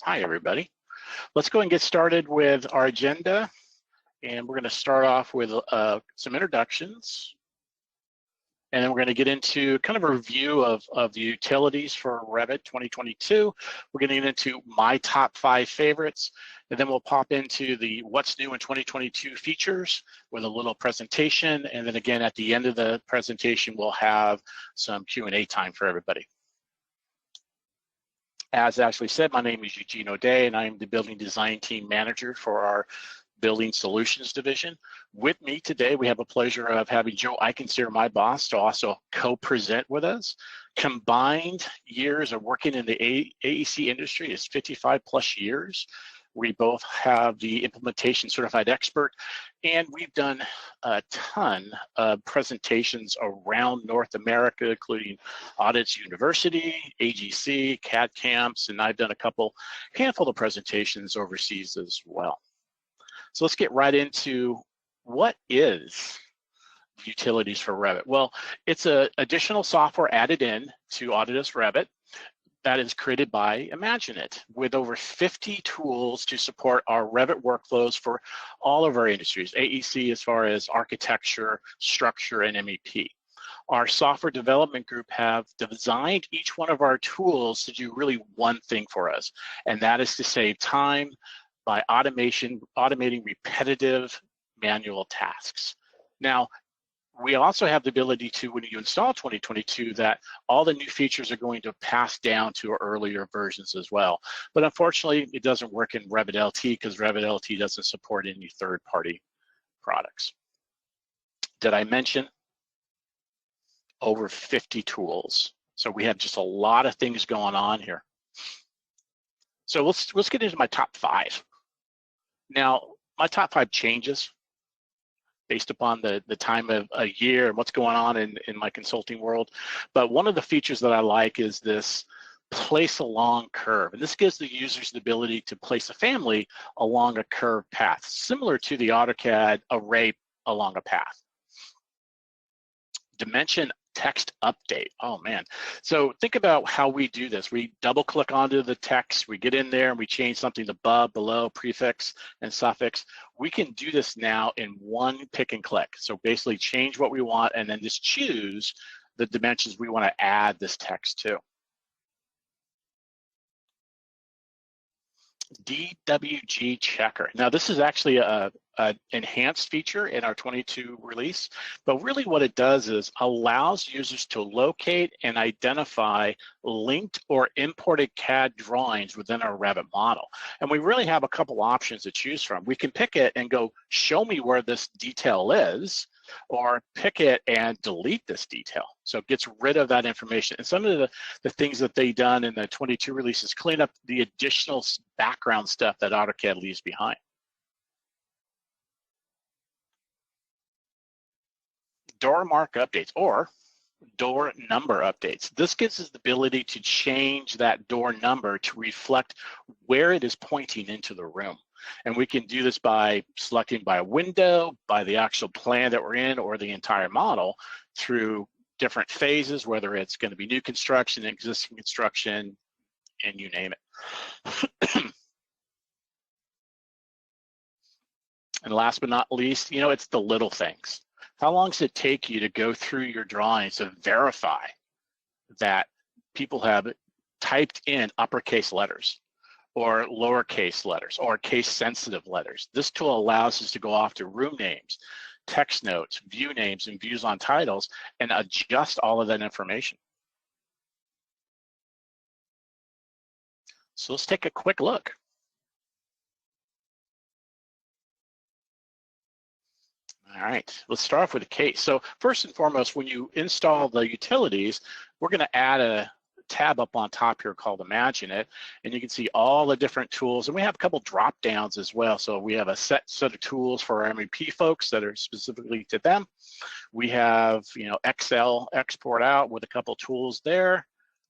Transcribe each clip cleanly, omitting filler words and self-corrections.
Hi, everybody. Let's go and get started with our agenda. And we're going to start off with some introductions. And then we're going to get into kind of a review of the utilities for Revit 2022. We're going to get into my top 5 favorites. And then we'll pop into the what's new in 2022 features with a little presentation. And then again, at the end of the presentation, we'll have some Q&A time for everybody. As Ashley said, my name is Eugene O'Day, and I am the Building Design Team Manager for our Building Solutions Division. With me today, we have a pleasure of having Joe Eichensteer, my boss, to also co-present with us. Combined years of working in the AEC industry is 55 plus years. We both have the implementation certified expert, and we've done a ton of presentations around North America, including Audits University, AGC, CAD camps, and I've done handful of presentations overseas as well. So let's get right into what is utilities for Revit. Well, it's an additional software added in to Autodesk Revit that is created by IMAGINiT, with over 50 tools to support our Revit workflows for all of our industries, AEC as far as architecture, structure, and MEP. Our software development group have designed each one of our tools to do really one thing for us, and that is to save time by automating repetitive manual tasks. Now, we also have the ability to, when you install 2022, that all the new features are going to pass down to earlier versions as well. But unfortunately, it doesn't work in Revit LT because Revit LT doesn't support any third-party products. Did I mention over 50 tools? So we have just a lot of things going on here. So let's get into my top 5. Now, my top 5 changes based upon the time of a year and what's going on in my consulting world. But one of the features that I like is this place along curve. And this gives the users the ability to place a family along a curved path, similar to the AutoCAD array along a path. Dimension text update. Oh man. So think about how we do this. We double click onto the text, we get in there and we change something above, below, prefix, and suffix. We can do this now in one pick and click. So basically change what we want and then just choose the dimensions we want to add this text to. DWG checker. Now this is actually an enhanced feature in our 22 release, but really what it does is allows users to locate and identify linked or imported CAD drawings within our Revit model. And we really have a couple options to choose from. We can pick it and go, show me where this detail is, or pick it and delete this detail. So it gets rid of that information. And some of the things that they've done in the 22 release is clean up the additional background stuff that AutoCAD leaves behind. Door mark updates or door number updates. This gives us the ability to change that door number to reflect where it is pointing into the room. And we can do this by selecting by a window, by the actual plan that we're in, or the entire model through different phases, whether it's going to be new construction, existing construction, and you name it. And last but not least, it's the little things. How long does it take you to go through your drawings to verify that people have typed in uppercase letters or lowercase letters or case-sensitive letters? This tool allows us to go off to room names, text notes, view names, and views on titles and adjust all of that information. So let's take a quick look. All right, let's start off with a case. So first and foremost, when you install the utilities, we're going to add a tab up on top here called IMAGINiT, and you can see all the different tools, and we have a couple drop downs as well. So we have a set of tools for our MEP folks that are specifically to them. We have Excel export out with a couple tools there.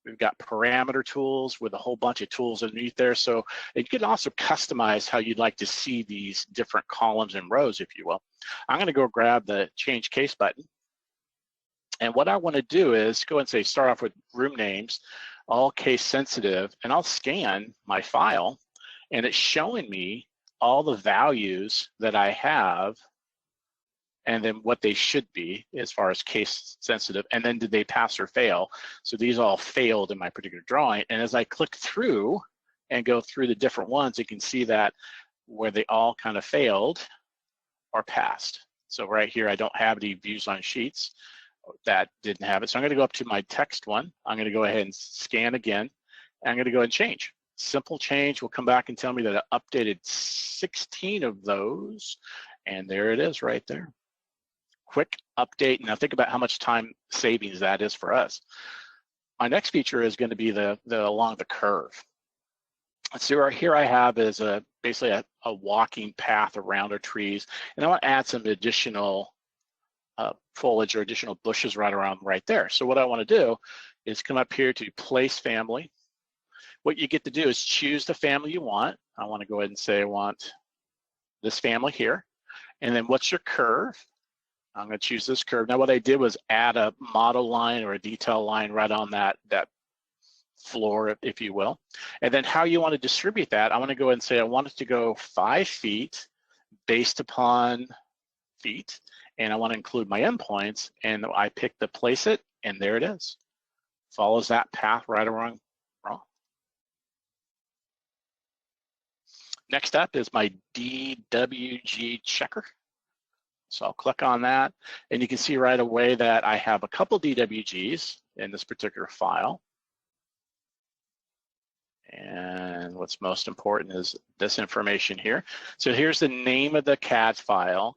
We've got parameter tools with a whole bunch of tools underneath there. So you can also customize how you'd like to see these different columns and rows, if you will. I'm going to go grab the change case button. And what I want to do is go and say, start off with room names. all case sensitive, and I'll scan my file, and it's showing me all the values that I have and then what they should be as far as case sensitive, and then did they pass or fail. So these all failed in my particular drawing, and as I click through and go through the different ones, you can see that where they all kind of failed or passed. So right here, I don't have any views on sheets that didn't have it. So I'm going to go up to my text one. I'm going to go ahead and scan again. And I'm going to go ahead and change. Simple change will come back and tell me that I updated 16 of those. And there it is right there. Quick update. Now think about how much time savings that is for us. My next feature is going to be the along the curve. So right here I have is basically a walking path around our trees, and I want to add some additional foliage or additional bushes right around right there. So what I want to do is come up here to place family. What you get to do is choose the family you want. I want to go ahead and say I want this family here, and then what's your curve? I'm going to choose this curve. Now what I did was add a model line or a detail line right on that floor, if you will. And then how you want to distribute that, I want to go ahead and say I want it to go 5 feet based upon feet, and I want to include my endpoints, and I pick the place it, and there it is. Follows that path right along. Next up is my DWG checker. So I'll click on that, and you can see right away that I have a couple DWGs in this particular file. And what's most important is this information here. So here's the name of the CAD file.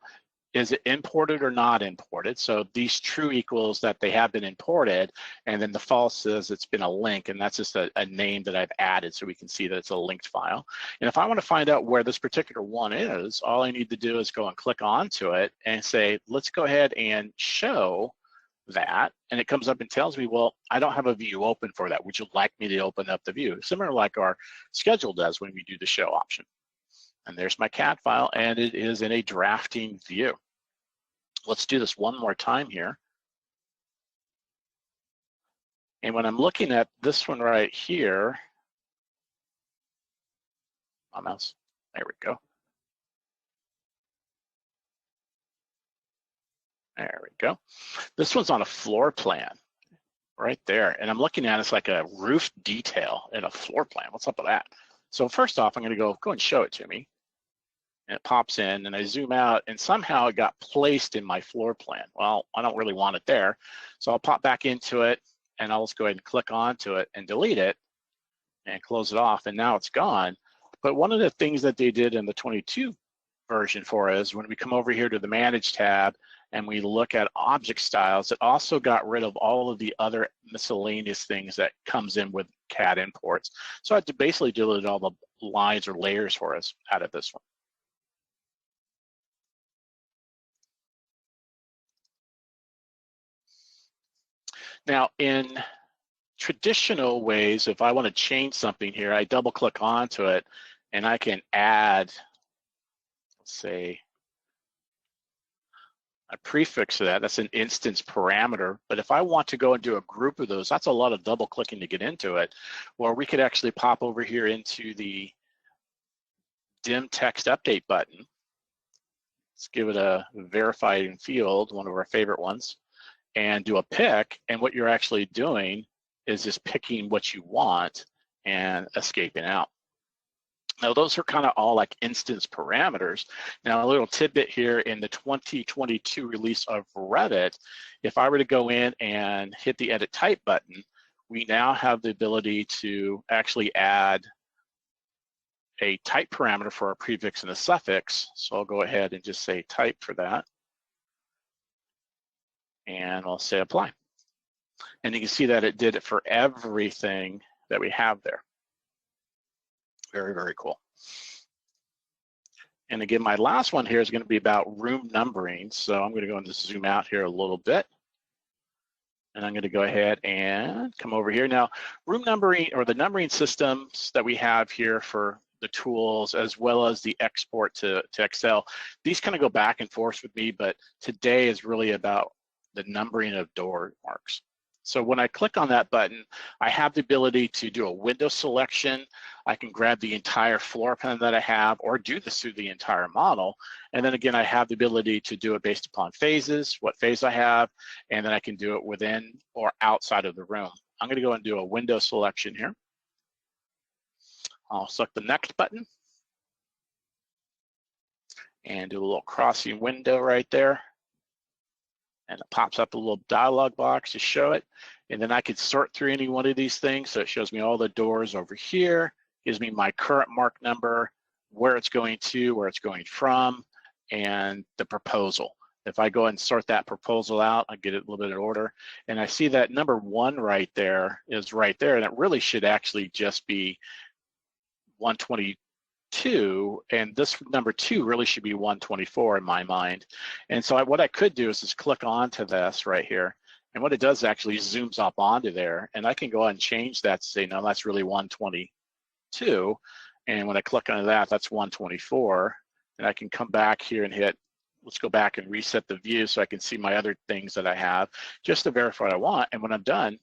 Is it imported or not imported? So these true equals that they have been imported, and then the false says it's been a link, and that's just a name that I've added so we can see that it's a linked file. And if I want to find out where this particular one is, all I need to do is go and click onto it and say, let's go ahead and show that, and it comes up and tells me, well, I don't have a view open for that. Would you like me to open up the view? Similar like our schedule does when we do the show option. And there's my CAD file, and it is in a drafting view. Let's do this one more time here. And when I'm looking at this one right here, my mouse, there we go. There we go. This one's on a floor plan right there. And I'm looking at it's like a roof detail in a floor plan. What's up with that? So first off, I'm going to go and show it to me. And it pops in, and I zoom out, and somehow it got placed in my floor plan. Well, I don't really want it there. So I'll pop back into it, and I'll just go ahead and click onto it and delete it and close it off, and now it's gone. But one of the things that they did in the 22 version for us, when we come over here to the Manage tab and we look at object styles, it also got rid of all of the other miscellaneous things that comes in with CAD imports. So I had to basically delete all the lines or layers for us out of this one. Now, in traditional ways, if I want to change something here, I double click onto it and I can add, let's say, a prefix to that. That's an instance parameter. But if I want to go and do a group of those, that's a lot of double clicking to get into it. Or we could actually pop over here into the dim text update button. Let's give it a verified field, one of our favorite ones, and do a pick. And what you're actually doing is just picking what you want and escaping out. Now, those are kind of all like instance parameters. Now, a little tidbit here in the 2022 release of Revit, if I were to go in and hit the edit type button, we now have the ability to actually add a type parameter for a prefix and a suffix. So I'll go ahead and just say type for that. And I'll say apply. And you can see that it did it for everything that we have there. Very, very cool. And again, my last one here is going to be about room numbering. So I'm going to go and just zoom out here a little bit. And I'm going to go ahead and come over here. Now, room numbering, or the numbering systems that we have here for the tools, as well as the export to Excel, these kind of go back and forth with me, but today is really about the numbering of door marks. So when I click on that button, I have the ability to do a window selection. I can grab the entire floor plan that I have or do this through the entire model. And then again, I have the ability to do it based upon phases, what phase I have, and then I can do it within or outside of the room. I'm gonna go and do a window selection here. I'll select the next button and do a little crossing window right there. And it pops up a little dialog box to show it. And then I could sort through any one of these things. So it shows me all the doors over here, gives me my current mark number, where it's going to, where it's going from, and the proposal. If I go and sort that proposal out, I get it a little bit in order. And I see that number 1 right there is right there. And it really should actually just be 122, and this number 2 really should be 124 in my mind. And so what I could do is just click onto this right here, and what it does actually zooms up onto there, and I can go ahead and change that to say, no, that's really 122, and when I click on that, that's 124, and I can come back here and hit, let's go back and reset the view so I can see my other things that I have just to verify what I want, and when I'm done,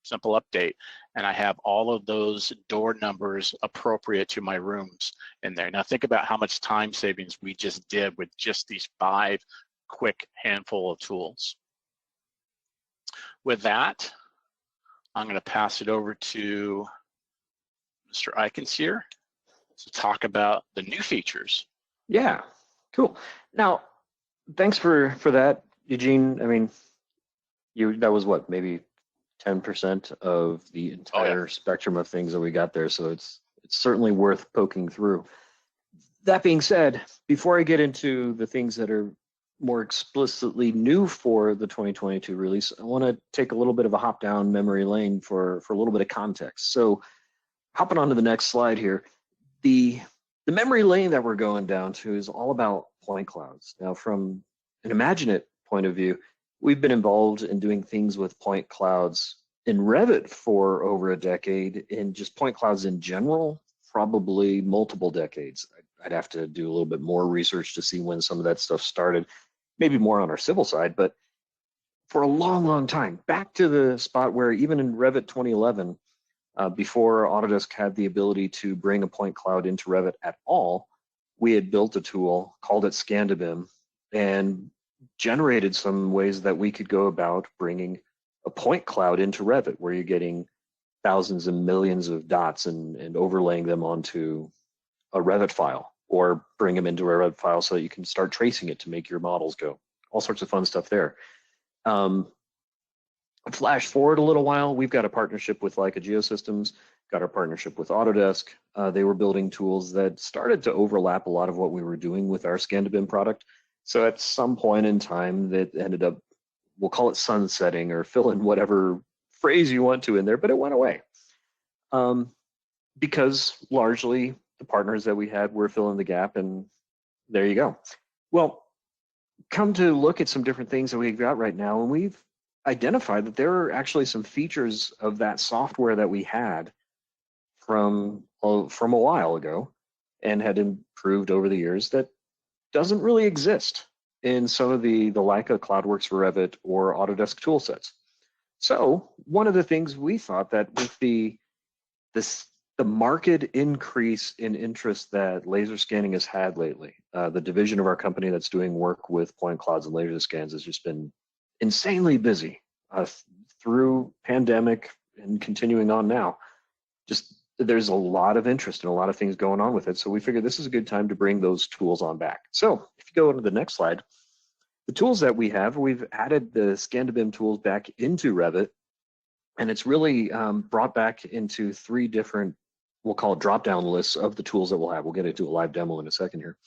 simple update, and I have all of those door numbers appropriate to my rooms in there. Now think about how much time savings we just did with just these 5 quick handful of tools. With that, I'm going to pass it over to Mr. Eikens here to talk about the new features. Yeah, cool. Now, thanks for that, Eugene. I mean, that was what, maybe 10% of the entire spectrum of things that we got there, so it's certainly worth poking through. That being said, before I get into the things that are more explicitly new for the 2022 release, I want to take a little bit of a hop down memory lane for a little bit of context. So hopping on to the next slide here, the memory lane that we're going down to is all about point clouds. Now, from an IMAGINiT point of view, we've been involved in doing things with point clouds in Revit for over a decade, and just point clouds in general, probably multiple decades. I'd have to do a little bit more research to see when some of that stuff started, maybe more on our civil side, but for a long, long time, back to the spot where even in Revit 2011, before Autodesk had the ability to bring a point cloud into Revit at all, we had built a tool, called it ScanDBIM, and generated some ways that we could go about bringing a point cloud into Revit, where you're getting thousands and millions of dots and overlaying them onto a Revit file, or bring them into a Revit file so that you can start tracing it to make your models go. All sorts of fun stuff there. Flash forward a little while, we've got a partnership with Leica Geosystems, got our partnership with Autodesk. They were building tools that started to overlap a lot of what we were doing with our ScanDBIM product. So at some point in time, that ended up, we'll call it sunsetting, or fill in whatever phrase you want to in there, but it went away. Because largely the partners that we had were filling the gap, and there you go. Well, come to look at some different things that we've got right now, and we've identified that there are actually some features of that software that we had from a while ago and had improved over the years that doesn't really exist in some of the Leica CloudWorks for Revit or Autodesk tool sets. So one of the things we thought that with the market increase in interest that laser scanning has had lately, the division of our company that's doing work with point clouds and laser scans has just been insanely busy through pandemic and continuing on now. Just there's a lot of interest and a lot of things going on with it. So we figured this is a good time to bring those tools on back. So if you go to the next slide, the tools that we have, we've added the ScanDBIM tools back into Revit, and it's really brought back into 3 different, we'll call it drop-down lists of the tools that we'll have. We'll get into a live demo in a second here,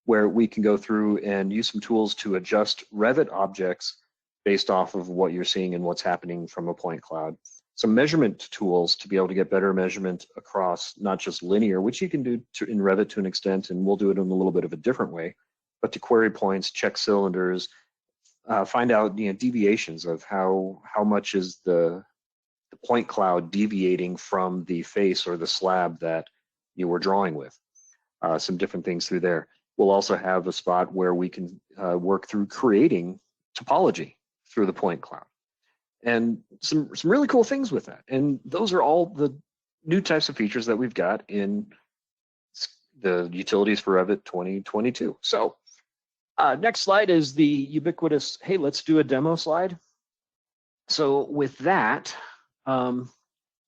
where we can go through and use some tools to adjust Revit objects based off of what you're seeing and what's happening from a point cloud. Some measurement tools to be able to get better measurement across not just linear, which you can do in Revit to an extent, and we'll do it in a little bit of a different way, but to query points, check cylinders, find out deviations of how much is the point cloud deviating from the face or the slab that you were drawing with. Some different things through there. We'll also have a spot where we can work through creating topology through the point cloud. and some really cool things with that. And those are all the new types of features that we've got in the utilities for Revit 2022. So next slide is the ubiquitous, hey, let's do a demo slide. So with that,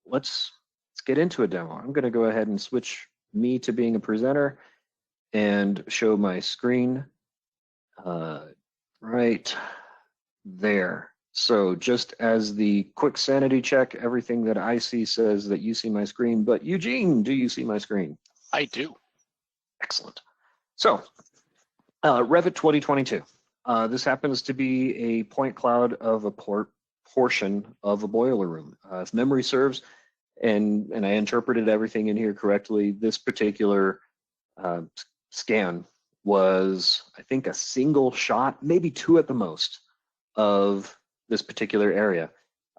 let's get into a demo. I'm going to go ahead and switch me to being a presenter and show my screen right there. So just as the quick sanity check, everything that I see says that you see my screen, but Eugene, do you see my screen? I do. Excellent. So Revit 2022. This happens to be a point cloud of a portion of a boiler room. If memory serves, and I interpreted everything in here correctly, this particular scan was, I think, a single shot, maybe two at the most, of this particular area.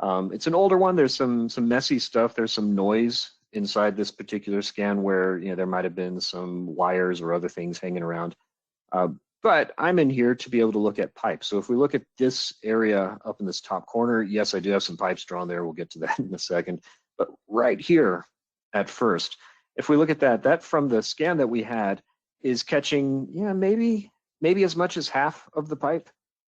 It's an older one. There's some messy stuff. There's some noise inside this particular scan where there might have been some wires or other things hanging around. But I'm in here to be able to look at pipes. So if we look at this area up in this top corner, yes, I do have some pipes drawn there. We'll get to that in a second. But right here at first, if we look at that from the scan that we had is catching, maybe as much as half of the pipe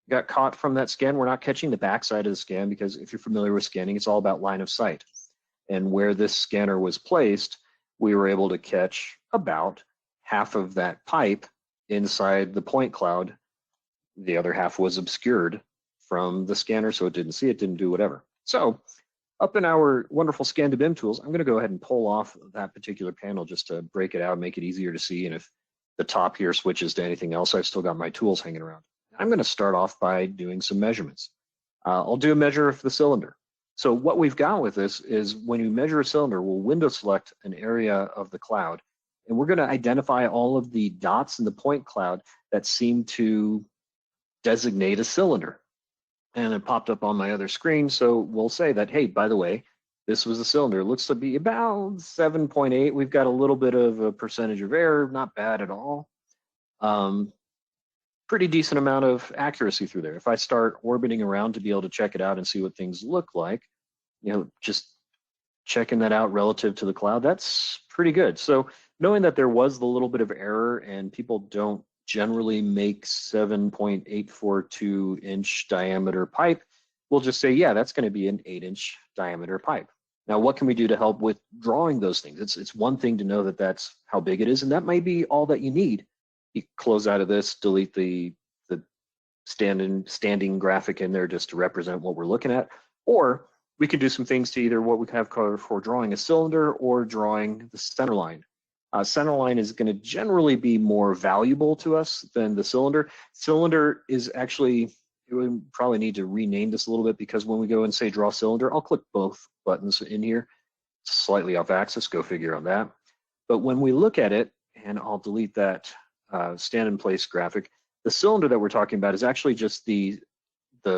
got caught from that scan. We're not catching the backside of the scan because if you're familiar with scanning, it's all about line of sight. And where this scanner was placed, we were able to catch about half of that pipe inside the point cloud. The other half was obscured from the scanner, so it didn't see it, didn't do whatever. So up in our wonderful scan to BIM tools, I'm going to go ahead and pull off that particular panel just to break it out, make it easier to see. And if the top here switches to anything else, I've still got my tools hanging around. I'm going to start off by doing some measurements. I'll do a measure of the cylinder. So what we've got with this is when you measure a cylinder, we'll window select an area of the cloud, and we're going to identify all of the dots in the point cloud that seem to designate a cylinder. And it popped up on my other screen, so we'll say that, hey, by the way, this was the cylinder. It looks to be about 7.8. We've got a little bit of a percentage of error, not bad at all. Pretty decent amount of accuracy through there. If I start orbiting around to be able to check it out and see what things look like, just checking that out relative to the cloud, that's pretty good. So knowing that there was the little bit of error and people don't generally make 7.842 inch diameter pipe, we'll just say, yeah, that's going to be an 8-inch diameter pipe. Now, what can we do to help with drawing those things? It's one thing to know that that's how big it is, and that might be all that you need. You close out of this, delete the standing graphic in there just to represent what we're looking at, or we can do some things to either what we have for drawing a cylinder or drawing the center line. Center line is going to generally be more valuable to us than the cylinder. Cylinder is actually, we probably need to rename this a little bit because when we go and say draw cylinder, I'll click both buttons in here. It's slightly off axis, go figure on that. But when we look at it, and I'll delete that stand in place graphic, the cylinder that we're talking about is actually just the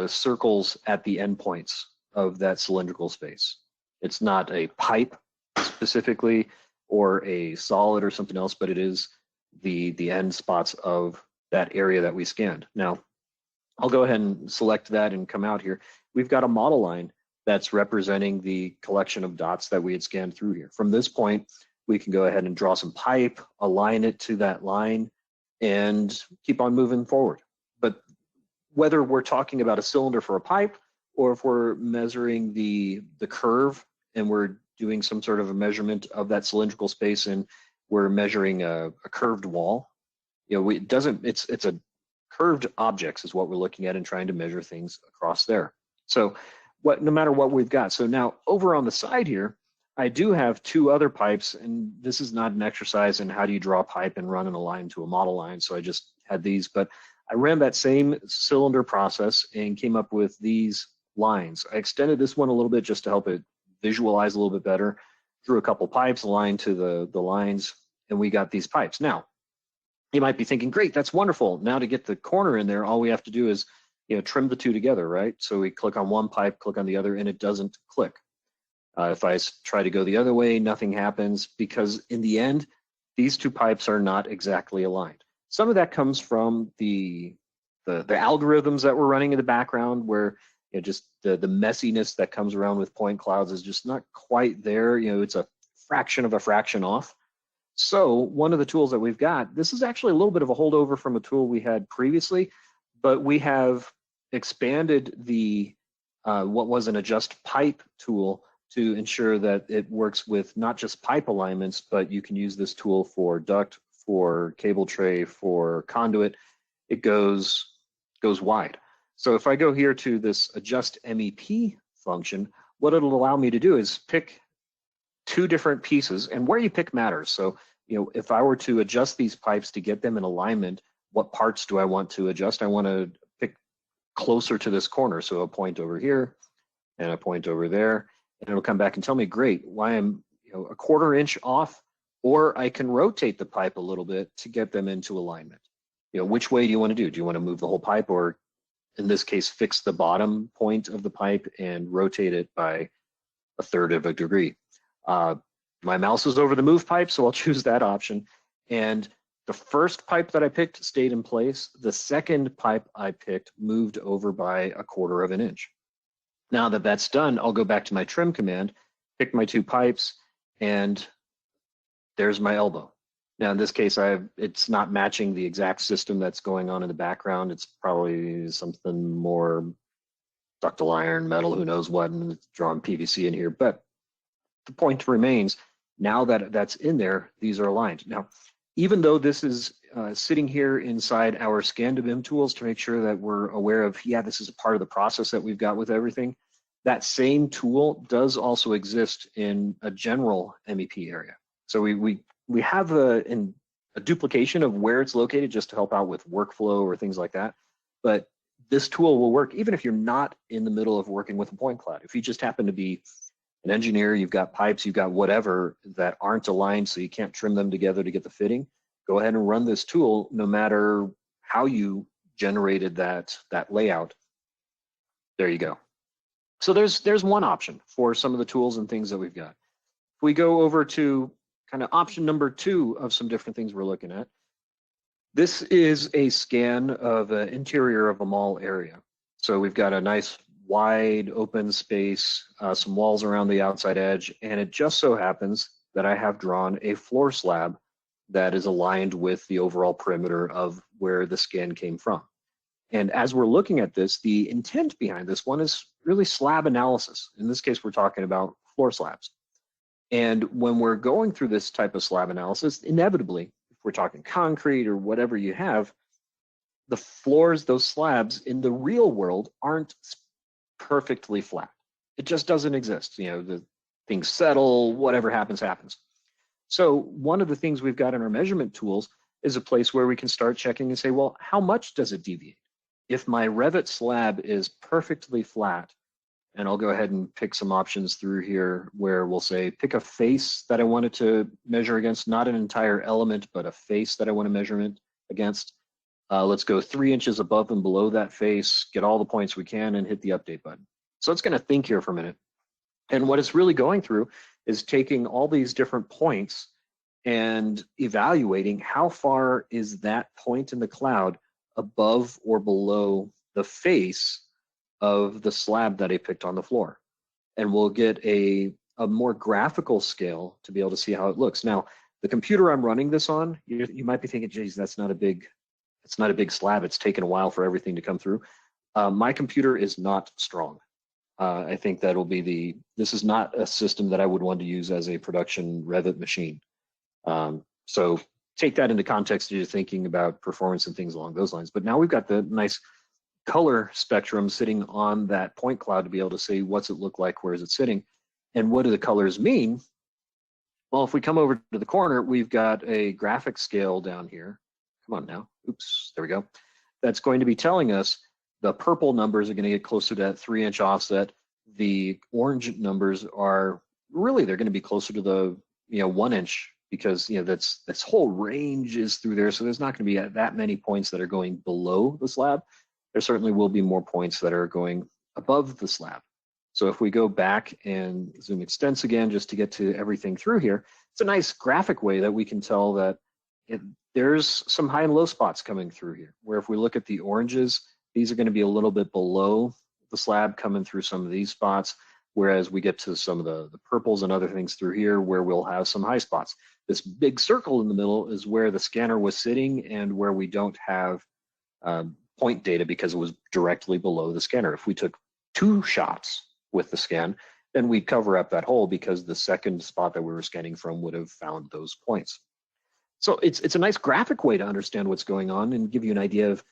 circles at the endpoints of that cylindrical space. It's not a pipe specifically or a solid or something else, but it is the end spots of that area that we scanned. Now, I'll go ahead and select that and come out here. We've got a model line that's representing the collection of dots that we had scanned through here. From this point, we can go ahead and draw some pipe, align it to that line, and keep on moving forward. But whether we're talking about a cylinder for a pipe, or if we're measuring the curve and we're doing some sort of a measurement of that cylindrical space and we're measuring a curved wall, it's a curved objects is what we're looking at and trying to measure things across there. So no matter what we've got. So now over on the side here, I do have two other pipes, and this is not an exercise in how do you draw a pipe and run in a line to a model line. So I just had these, but I ran that same cylinder process and came up with these lines. I extended this one a little bit just to help it visualize a little bit better. Drew a couple pipes aligned to the lines, and we got these pipes. Now, you might be thinking, great, that's wonderful. Now to get the corner in there, all we have to do is trim the two together, right? So we click on one pipe, click on the other, and it doesn't click. If I try to go the other way, nothing happens because in the end, these two pipes are not exactly aligned. Some of that comes from the algorithms that we're running in the background where just the messiness that comes around with point clouds is just not quite there. It's a fraction of a fraction off. So one of the tools that we've got, this is actually a little bit of a holdover from a tool we had previously, but we have expanded the what was an adjust pipe tool to ensure that it works with not just pipe alignments, but you can use this tool for duct, for cable tray, for conduit. It goes wide. So if I go here to this adjust MEP function, what it'll allow me to do is pick two different pieces, and where you pick matters. So if I were to adjust these pipes to get them in alignment, what parts do I want to adjust? I want to pick closer to this corner. So a point over here and a point over there, and it'll come back and tell me, great, why I'm a quarter inch off, or I can rotate the pipe a little bit to get them into alignment. Which way do you want to do? Do you want to move the whole pipe, or in this case, fix the bottom point of the pipe and rotate it by 1/3 of a degree? My mouse is over the move pipe, so I'll choose that option. And the first pipe that I picked stayed in place. The second pipe I picked moved over by 1/4 of an inch. Now that that's done, I'll go back to my trim command, pick my two pipes, and there's my elbow. Now in this case, it's not matching the exact system that's going on in the background. It's probably something more ductile iron, metal, who knows what, and it's drawing PVC in here. But the point remains, now that that's in there, these are aligned. Now, even though this is sitting here inside our scan to BIM tools to make sure that we're aware of, this is a part of the process that we've got with everything, that same tool does also exist in a general MEP area. So we have a duplication of where it's located just to help out with workflow or things like that. But this tool will work even if you're not in the middle of working with a point cloud. If you just happen to be an engineer, you've got pipes, you've got whatever that aren't aligned, so you can't trim them together to get the fitting, go ahead and run this tool no matter how you generated that layout. There you go. So there's one option for some of the tools and things that we've got. If we go over to kind of option number 2 of some different things we're looking at, this is a scan of an interior of a mall area. So we've got a nice wide open space, some walls around the outside edge, and it just so happens that I have drawn a floor slab that is aligned with the overall perimeter of where the scan came from. And as we're looking at this, the intent behind this one is really slab analysis. In this case, we're talking about floor slabs. And when we're going through this type of slab analysis, inevitably, if we're talking concrete or whatever you have, the floors, those slabs in the real world aren't perfectly flat. It just doesn't exist. The things settle, whatever happens, happens. So one of the things we've got in our measurement tools is a place where we can start checking and say, well, how much does it deviate? If my Revit slab is perfectly flat, and I'll go ahead and pick some options through here where we'll say, pick a face that I wanted to measure against, not an entire element, but a face that I want to measure against. Let's go 3 inches above and below that face, get all the points we can, and hit the update button. So it's going to think here for a minute. And what it's really going through is taking all these different points and evaluating how far is that point in the cloud above or below the face of the slab that I picked on the floor. And we'll get a more graphical scale to be able to see how it looks. Now, the computer I'm running this on, you might be thinking, geez, it's not a big slab. It's taken a while for everything to come through. My computer is not strong. I think this is not a system that I would want to use as a production Revit machine. So take that into context as you're thinking about performance and things along those lines. But now we've got the nice color spectrum sitting on that point cloud to be able to say, what's it look like, where is it sitting, and what do the colors mean? Well, if we come over to the corner, we've got a graphic scale down here. Come on now, oops, there we go. That's going to be telling us the purple numbers are going to get closer to that 3-inch offset. The orange numbers are really, they're going to be closer to the 1-inch, because this whole range is through there. So there's not going to be that many points that are going below the slab. There certainly will be more points that are going above the slab. So if we go back and zoom extents again, just to get to everything through here, it's a nice graphic way that we can tell that there's some high and low spots coming through here, where if we look at the oranges, these are going to be a little bit below the slab coming through some of these spots, whereas we get to some of the purples and other things through here where we'll have some high spots. This big circle in the middle is where the scanner was sitting and where we don't have point data because it was directly below the scanner. If we took 2 shots with the scan, then we'd cover up that hole because the second spot that we were scanning from would have found those points. So it's a nice graphic way to understand what's going on and give you an idea of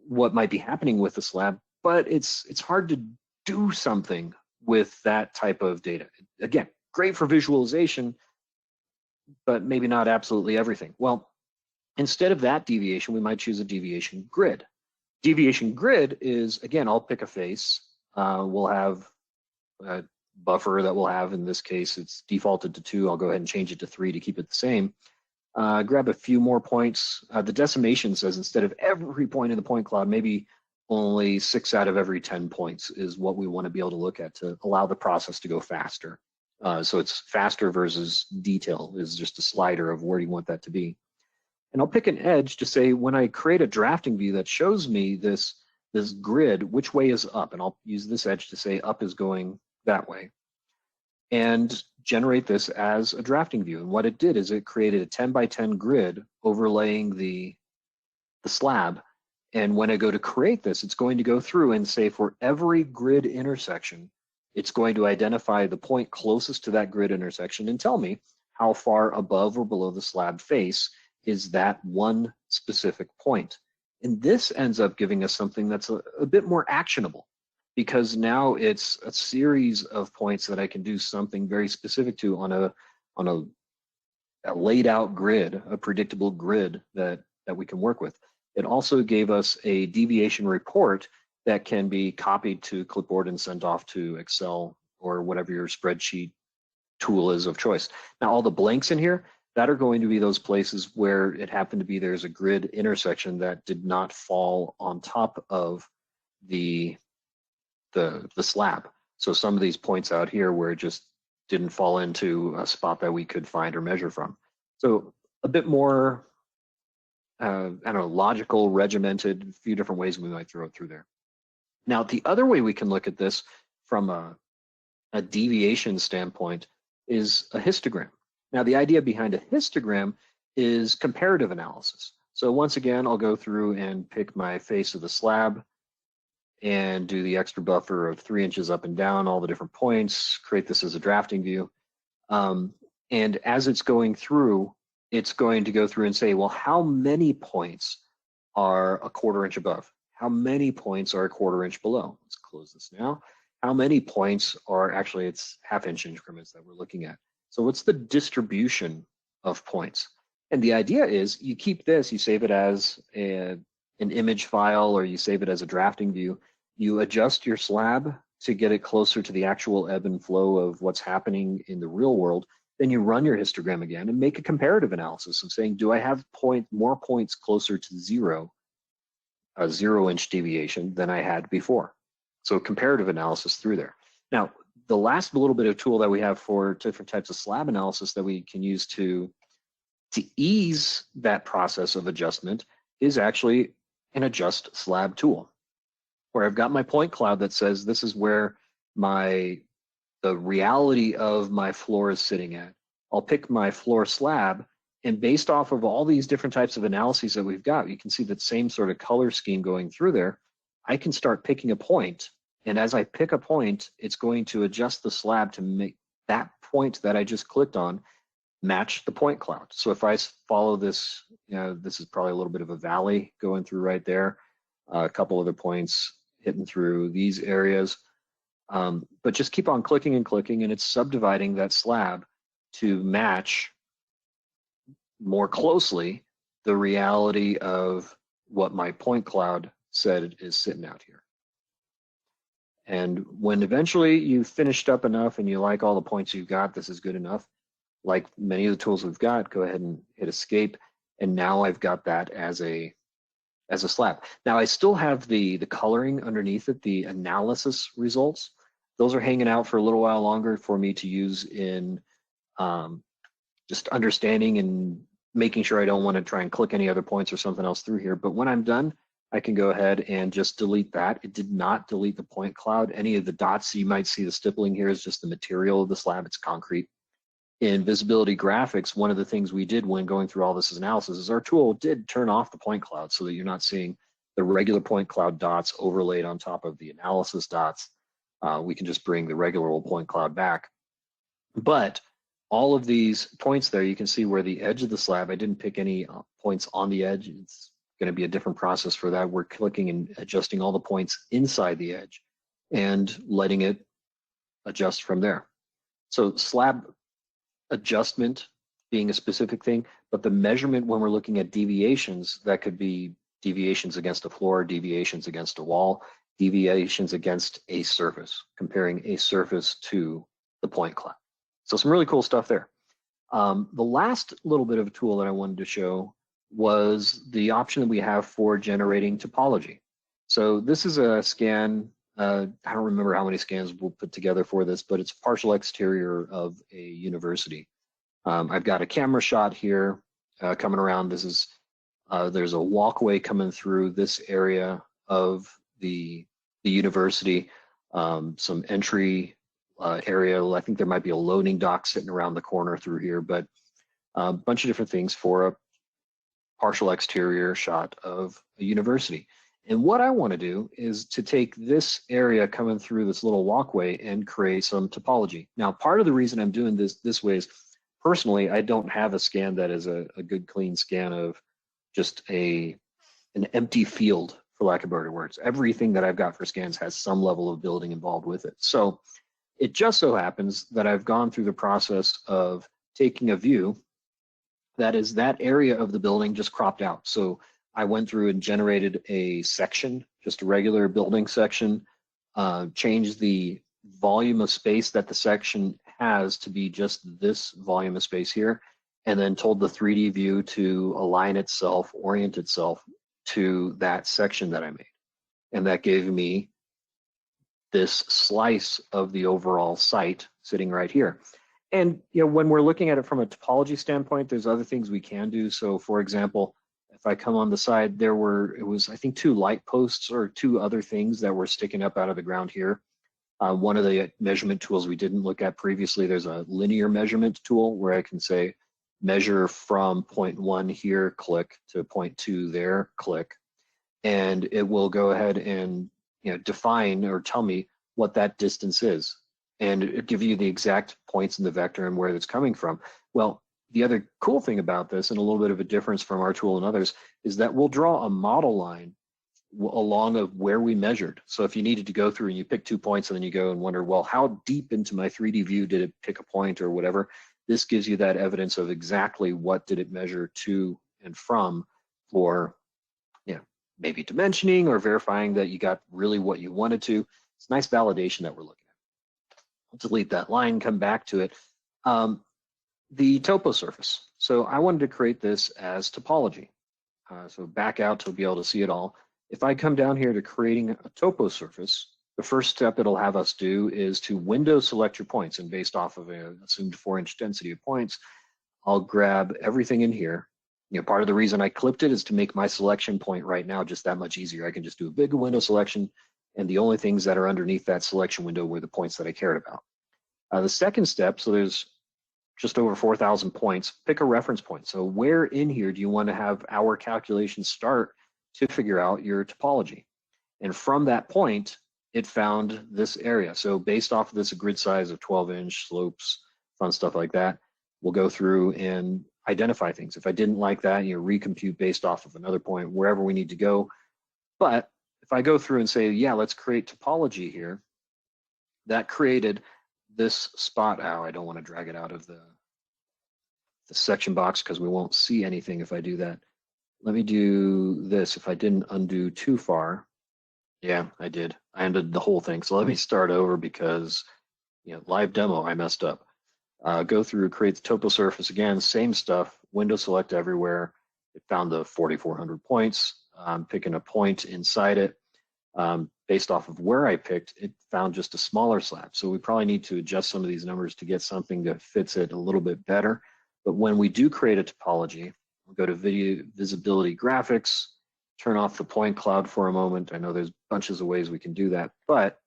what might be happening with the slab, but it's hard to do something with that type of data. Again, great for visualization, but maybe not absolutely everything. Well, instead of that deviation, we might choose a deviation grid. Deviation grid is, again, I'll pick a face. We'll have a buffer that we'll have, in this case, it's defaulted to 2. I'll go ahead and change it to 3 to keep it the same. Grab a few more points. The decimation says instead of every point in the point cloud, maybe only 6 out of every 10 points is what we want to be able to look at to allow the process to go faster. So it's faster versus detail is just a slider of where you want that to be. And I'll pick an edge to say when I create a drafting view that shows me this grid, which way is up? And I'll use this edge to say up is going that way. And generate this as a drafting view. And what it did is it created a 10 by 10 grid overlaying the slab. And when I go to create this, it's going to go through and say for every grid intersection, it's going to identify the point closest to that grid intersection and tell me how far above or below the slab face is that one specific point. And this ends up giving us something that's a bit more actionable, because now it's a series of points that I can do something very specific to on a laid out grid, a predictable grid that we can work with. It also gave us a deviation report that can be copied to clipboard and sent off to Excel or whatever your spreadsheet tool is of choice. Now, all the blanks in here, that are going to be those places where it happened to be there's a grid intersection that did not fall on top of the slab. So some of these points out here where it just didn't fall into a spot that we could find or measure from. So a bit more, I don't know, logical, regimented, a few different ways we might throw it through there. Now, the other way we can look at this from a deviation standpoint is a histogram. Now, the idea behind a histogram is comparative analysis. So once again, I'll go through and pick my face of the slab and do the extra buffer of 3 inches up and down, all the different points, create this as a drafting view. And as it's going through, it's going to go through and say, well, how many points are a 1/4 inch above? How many points are a 1/4 inch below? Let's close this now. How many points are, actually it's 1/2 inch increments that we're looking at. So what's the distribution of points? And the idea is you keep this, you save it as an image file, or you save it as a drafting view. You adjust your slab to get it closer to the actual ebb and flow of what's happening in the real world. Then you run your histogram again and make a comparative analysis of saying, do I have more points closer to zero, a 0 inch deviation than I had before? So comparative analysis through there. Now, the last little bit of tool that we have for different types of slab analysis that we can use to ease that process of adjustment is actually an adjust slab tool, where I've got my point cloud that says this is where the reality of my floor is sitting at. I'll pick my floor slab, and based off of all these different types of analyses that we've got, you can see that same sort of color scheme going through there. I can start picking a point, and as I pick a point, it's going to adjust the slab to make that point that I just clicked on match the point cloud. So if I follow this, this is probably a little bit of a valley going through right there, a couple other points hitting through these areas, but just keep on clicking and clicking, and it's subdividing that slab to match more closely the reality of what my point cloud said is sitting out here. And when eventually you've finished up enough and you like all the points you've got, this is good enough. Like many of the tools we've got, go ahead and hit escape. And now I've got that as a slab. Now I still have the coloring underneath it, the analysis results. Those are hanging out for a little while longer for me to use in just understanding and making sure I don't want to try and click any other points or something else through here. But when I'm done, I can go ahead and just delete that. It did not delete the point cloud. Any of the dots you might see, the stippling here is just the material of the slab. It's concrete. In visibility graphics, one of the things we did when going through all this analysis is our tool did turn off the point cloud so that you're not seeing the regular point cloud dots overlaid on top of the analysis dots. We can just bring the regular old point cloud back. But all of these points there, you can see where the edge of the slab, I didn't pick any points on the edge. It's going to be a different process for that. We're clicking and adjusting all the points inside the edge and letting it adjust from there. So slab adjustment being a specific thing, but the measurement when we're looking at deviations, that could be deviations against a floor, deviations against a wall, deviations against a surface, comparing a surface to the point cloud. So some really cool stuff there. The last little bit of a tool that I wanted to show was the option that we have for generating topology. So this is a scan. I don't remember how many scans we'll put together for this, but it's a partial exterior of a university. I've got a camera shot here coming around. This is there's a walkway coming through this area of the university. Some entry area. I think there might be a loading dock sitting around the corner through here, but a bunch of different things for a partial exterior shot of a university. And what I want to do is to take this area coming through this little walkway and create some topology. Now, part of the reason I'm doing this way is personally, I don't have a scan that is a good clean scan of just an empty field, for lack of better words. Everything that I've got for scans has some level of building involved with it. So it just so happens that I've gone through the process of taking a view that is that area of the building just cropped out. So I went through and generated a section, just a regular building section, changed the volume of space that the section has to be just this volume of space here, and then told the 3D view to align itself, orient itself to that section that I made. And that gave me this slice of the overall site sitting right here. And when we're looking at it from a topology standpoint, there's other things we can do. So for example, if I come on the side, it was I think 2 light posts or 2 other things that were sticking up out of the ground here. One of the measurement tools we didn't look at previously, there's a linear measurement tool where I can say measure from point 1 here, click, to point 2 there, click, and it will go ahead and define or tell me what that distance is, and it give you the exact points in the vector and where it's coming from. Well, the other cool thing about this, and a little bit of a difference from our tool and others, is that we'll draw a model line along of where we measured. So if you needed to go through and you pick 2 points and then you go and wonder, well, how deep into my 3D view did it pick a point or whatever, this gives you that evidence of exactly what did it measure to and from for maybe dimensioning or verifying that you got really what you wanted to. It's nice validation that we're looking at. I'll delete that line, come back to it. The topo surface. So I wanted to create this as topology. So back out to be able to see it all. If I come down here to creating a topo surface, the first step it'll have us do is to window select your points. And based off of an assumed 4-inch density of points, I'll grab everything in here. Part of the reason I clipped it is to make my selection point right now just that much easier. I can just do a big window selection, and the only things that are underneath that selection window were the points that I cared about. The second step, so there's just over 4,000 points, pick a reference point. So where in here do you want to have our calculations start to figure out your topology? And from that point, it found this area. So based off of this, a grid size of 12-inch slopes, fun stuff like that, we'll go through and identify things. If I didn't like that, recompute based off of another point, wherever we need to go. But if I go through and say, yeah, let's create topology here, that created this spot. I don't want to drag it out of the section box because we won't see anything if I do that. Let me do this. If I didn't undo too far, yeah, I did. I undid the whole thing. So let me start over because, live demo, I messed up. Go through, create the topo surface again, same stuff, window select everywhere. It found the 4,400 points. I'm picking a point inside it. Based off of where I picked, it found just a smaller slab. So we probably need to adjust some of these numbers to get something that fits it a little bit better. But when we do create a topology, we'll go to video visibility graphics, turn off the point cloud for a moment. I know there's bunches of ways we can do that, but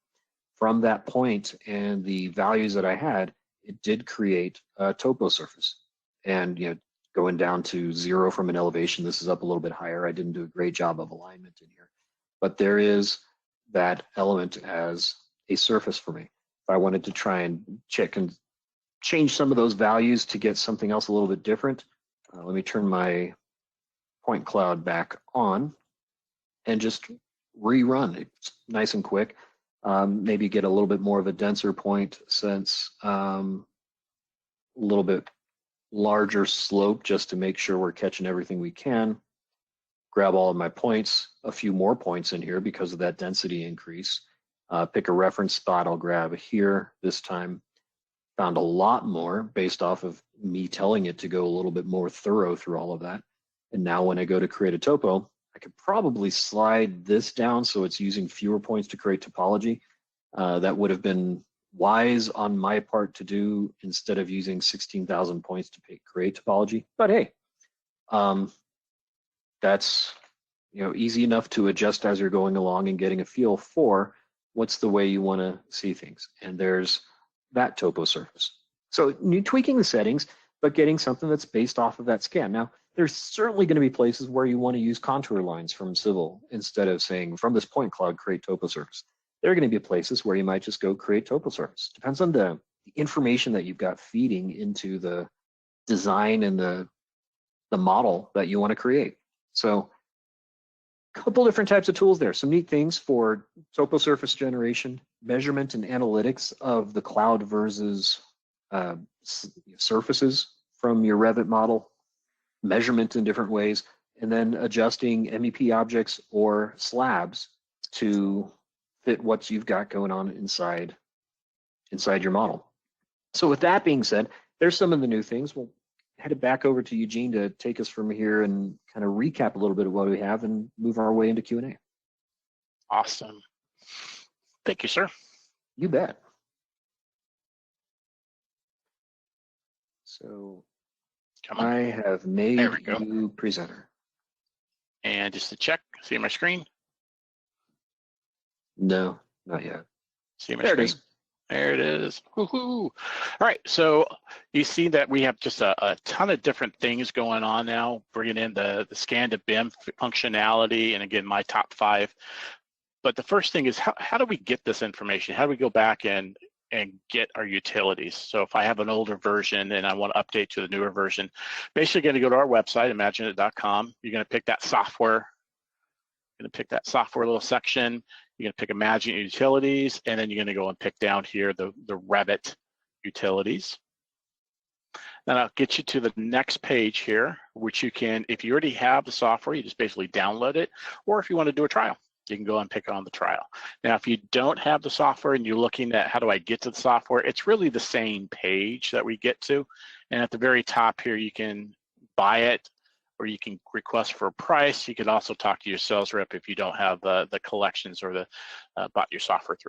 from that point and the values that I had, it did create a topo surface. And going down to 0 from an elevation, this is up a little bit higher. I didn't do a great job of alignment in here, but there is that element as a surface for me. If I wanted to try and check and change some of those values to get something else a little bit different, let me turn my point cloud back on and just rerun. It's nice and quick. Maybe get a little bit more of a denser point since a little bit larger slope just to make sure we're catching everything we can. Grab all of my points, a few more points in here because of that density increase. Pick a reference spot I'll grab here this time. Found a lot more based off of me telling it to go a little bit more thorough through all of that. And now when I go to create a topo, I could probably slide this down so it's using fewer points to create topology. That would have been wise on my part to do instead of using 16,000 points to create topology. But hey, that's easy enough to adjust as you're going along and getting a feel for what's the way you want to see things. And there's that topo surface. So you're tweaking the settings, but getting something that's based off of that scan. Now, there's certainly going to be places where you want to use contour lines from civil instead of saying from this point cloud, create topo surface. There are going to be places where you might just go create topo surface. Depends on the information that you've got feeding into the design and the model that you want to create. So a couple different types of tools there. Some neat things for topo surface generation, measurement and analytics of the cloud versus surfaces from your Revit model, measurement in different ways, and then adjusting MEP objects or slabs to fit what you've got going on inside your model. So with that being said, there's some of the new things. We'll head it back over to Eugene to take us from here and kind of recap a little bit of what we have and move our way into Q&A. Awesome. Thank you, sir. You bet. So I have made you presenter. And just to check, see my screen? No, not yet. See my screen? There it is. Woohoo! All right, so you see that we have just a ton of different things going on now, bringing in the scan to BIM functionality, and again, my top 5. But the first thing is how do we get this information? How do we go back and get our utilities? So if I have an older version and I want to update to the newer version, basically going to go to our website, IMAGINiT.com. You're going to pick that software. You're going to pick that software little section. You're going to pick IMAGINiT utilities, and then you're going to go and pick down here the Revit utilities. Then I'll get you to the next page here, which you can, if you already have the software, you just basically download it, or if you want to do a trial, you can go and pick on the trial. Now, if you don't have the software and you're looking at how do I get to the software, it's really the same page that we get to. And at the very top here, you can buy it, or you can request for a price. You could also talk to your sales rep if you don't have the collections or bought your software through.